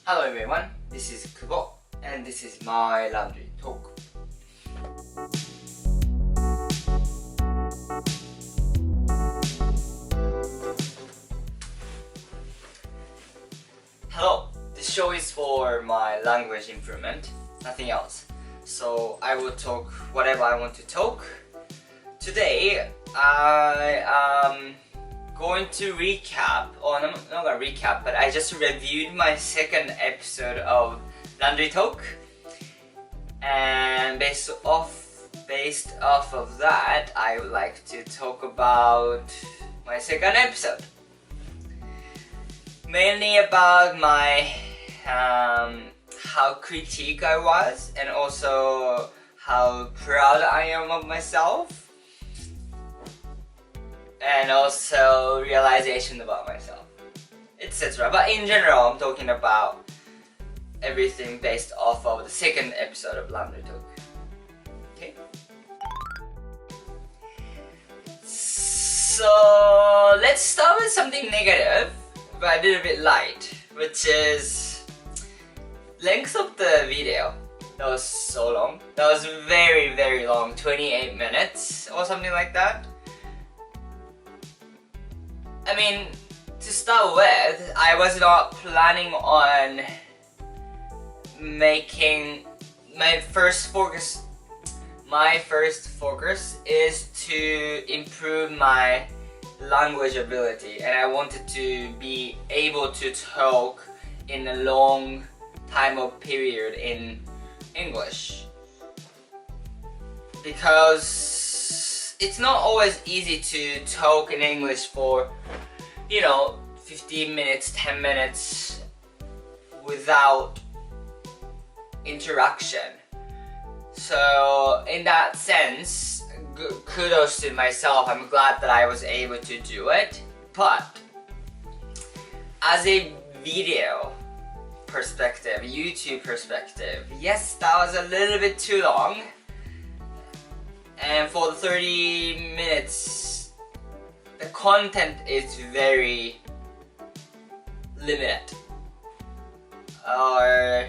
Hello everyone, this is Kubo, and this is my laundry talk. Hello, this show is for my language improvement, nothing else. So I will talk whatever I want to talk. Today, I am going to recap, or I'm not gonna recap, but I just reviewed my second episode of Laundry Talk, and based off of that, I would like to talk about my second episode. Mainly about my how critique I was, and also how proud I am of myself. And also realization about myself, etc. But in general, I'm talking about everything based off of the second episode of Laundry Talk. Okay? So let's start with something negative, but a little bit light, which is length of the video. That was so long. That was very, very long, 28 minutes or something like that. I mean, to start with, I was not planning on making my first focus. My first focus is to improve my language ability, and I wanted to be able to talk in a long time of period in English, because it's not always easy to talk in English for 15 minutes, 10 minutes without interaction. So in that sense, kudos to myself. I'm glad that I was able to do it. But as a video perspective, YouTube perspective, yes, that was a little bit too long. And for the 30 minutes, the content is very limited. Or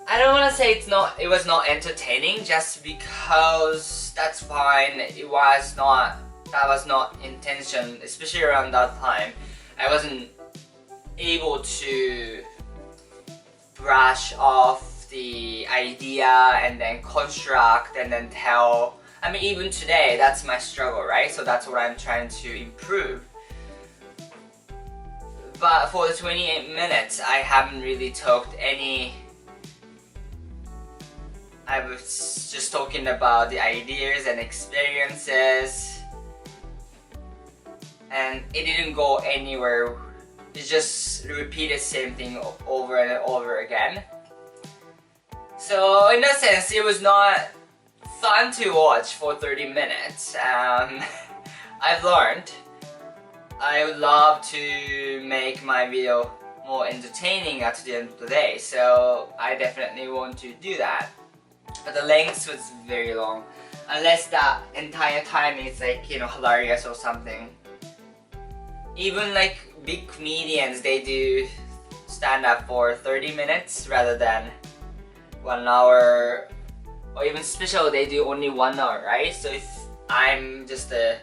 I don't want to say it was not entertaining, just because that's fine. That was not intention, especially around that time. I wasn't able to brush off the idea and then construct and then tell. I mean, even today, that's my struggle, right? So that's what I'm trying to improve. But for the 28 minutes, I haven't really talked any. I was just talking about the ideas and experiences, and it didn't go anywhere. It just repeated the same thing over and over again. So in that sense, it was not fun to watch for 30 minutes. I've learned I would love to make my video more entertaining at the end of the day, so I definitely want to do that. But the length was very long, unless that entire time is hilarious or something. Even big comedians, they do stand up for 30 minutes rather than 1 hour, or even special, they do only 1 hour, right? So if I'm just a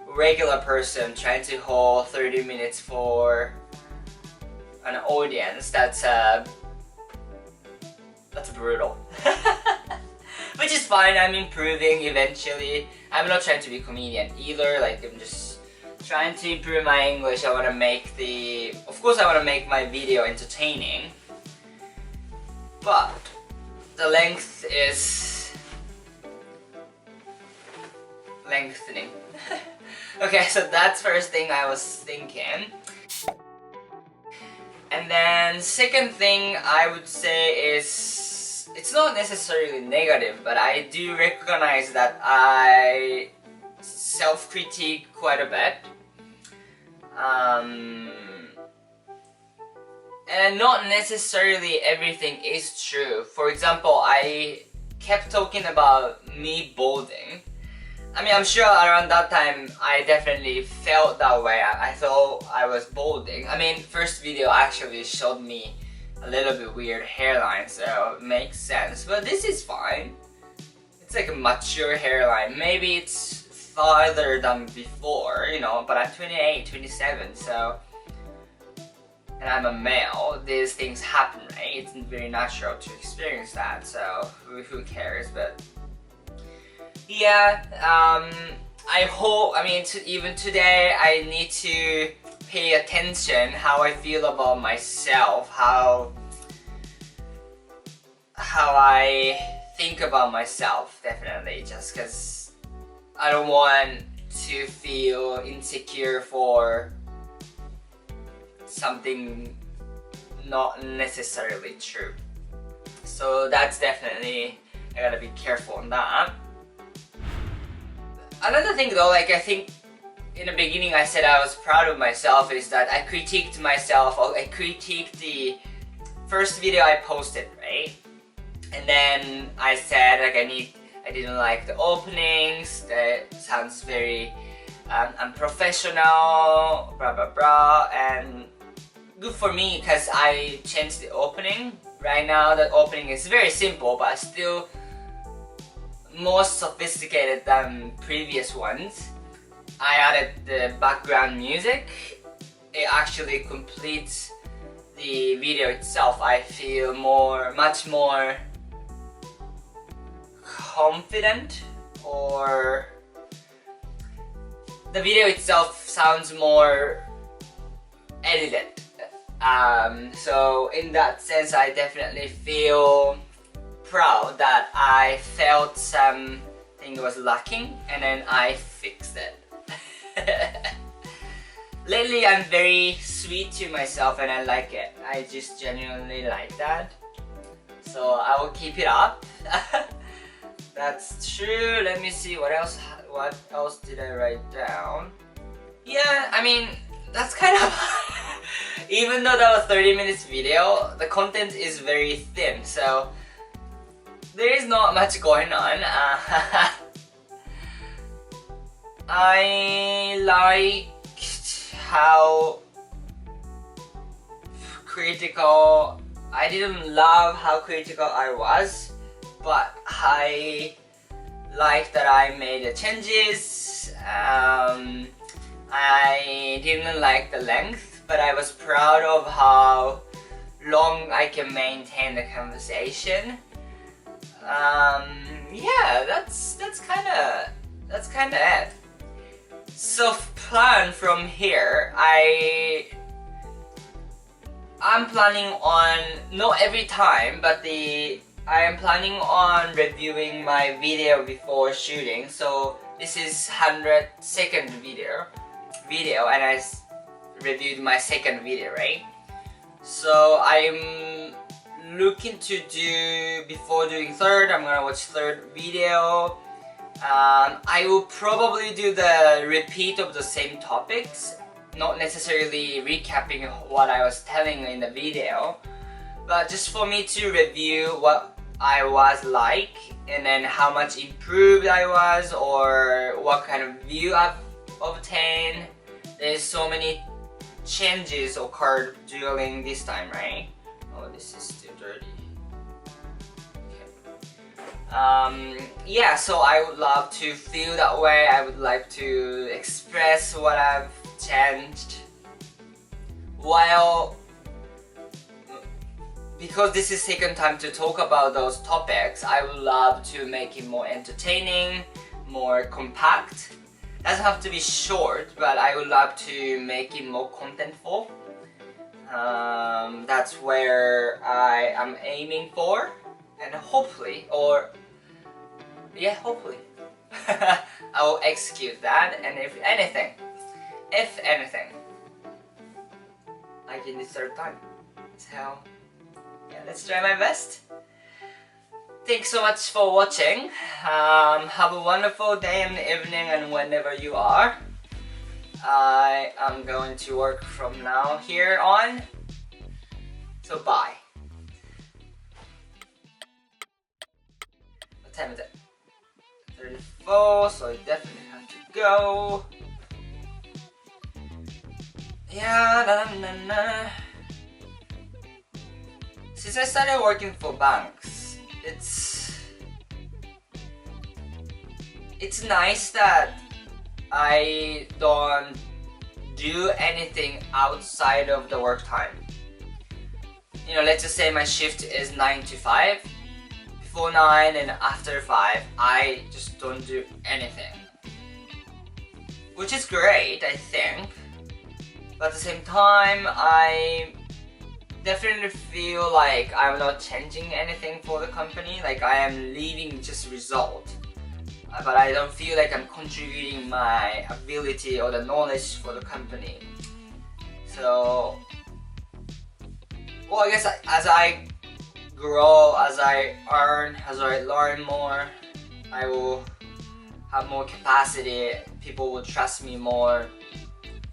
regular person trying to hold 30 minutes for an audience, that's brutal. Which is fine, I'm improving eventually. I'm not trying to be a comedian either, I'm just trying to improve my English. I want to make my video entertaining, but the length is lengthening. Okay, so that's first thing I was thinking. And then second thing I would say is, it's not necessarily negative, but I do recognize that I self-critique quite a bit. And not necessarily everything is true. For example, I kept talking about me balding. I mean, I'm sure around that time I definitely felt that way. I thought I was balding. I mean, first video actually showed me a little bit weird hairline, so it makes sense. But this is fine. It's like a mature hairline. Maybe it's farther than before, you know, but I'm 28, 27, so... And I'm a male, these things happen, right? It's very natural to experience that, so who cares, but... Yeah, I hope, I mean, even today I need to pay attention how I feel about myself, how I think about myself, definitely, just because I don't want to feel insecure for something not necessarily true. So that's definitely, I gotta be careful on that. Another thing though, like I think in the beginning I said I was proud of myself, is that I critiqued myself, I critiqued the first video I posted, right? And then I said like I didn't like the openings, that sounds very unprofessional, blah blah blah, and good for me because I changed the opening. Right now the opening is very simple but still more sophisticated than previous ones. I added the background music. It actually completes the video itself. I feel much more confident, or the video itself sounds more edited. So in that sense I definitely feel proud that I felt something was lacking and then I fixed it. Lately I'm very sweet to myself and I like it. I just genuinely like that. So I will keep it up. That's true. Let me see what else did I write down? Yeah, I mean, that's kind of even though that was 30 minutes video, the content is very thin, so there is not much going on. I liked how critical, I didn't love how critical I was, but I liked that I made the changes. I didn't like the length, but I was proud of how long I can maintain the conversation. Yeah, that's kinda it. So plan from here, I'm planning on, not every time, but I am planning on reviewing my video before shooting. So this is 102nd video and I reviewed my second video, right? So I'm looking to do, before doing third, I'm gonna watch third video. I will probably do the repeat of the same topics, not necessarily recapping what I was telling in the video, but just for me to review what I was like and then how much improved I was or what kind of view I've obtained. There's so many changes occurred during this time, right? Oh, this is still dirty. Yeah, so I would love to feel that way. I would like to express what I've changed. While, because this is second time to talk about those topics, I would love to make it more entertaining, more compact. Doesn't have to be short, but I would love to make it more contentful. That's where I am aiming for, and hopefully, hopefully I will execute that. And if anything I can do third time. So yeah, let's try my best. Thanks so much for watching. Have a wonderful day and evening and whenever you are. I am going to work from now here on. So bye. What time is it? 34, so I definitely have to go. Yeah, Since I started working for banks, it's nice that I don't do anything outside of the work time. You know, let's just say my shift is 9 to 5. Before 9 and after 5, I just don't do anything. Which is great, I think. But at the same time, I definitely feel like I'm not changing anything for the company. Like I am leaving just result. But I don't feel like I'm contributing my ability or the knowledge for the company. So, well, I guess as I grow, as I earn, as I learn more, I will have more capacity, people will trust me more,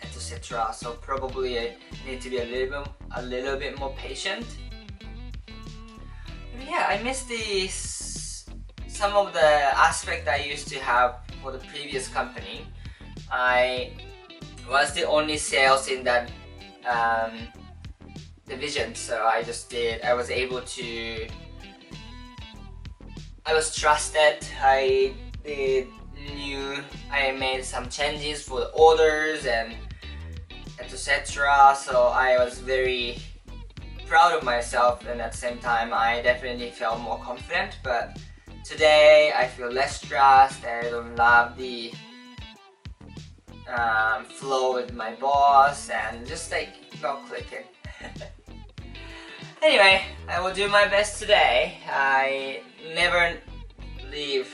etc. So probably I need to be a little bit more patient. But yeah, I miss some of the aspect I used to have for the previous company. I was the only sales in that division, so I was trusted. I made some changes for the orders and etc. So I was very proud of myself, and at the same time I definitely felt more confident. But today I feel less stressed. I don't love the flow with my boss and just like not clicking. Anyway, I will do my best today. I never leave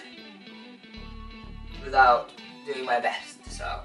without doing my best, so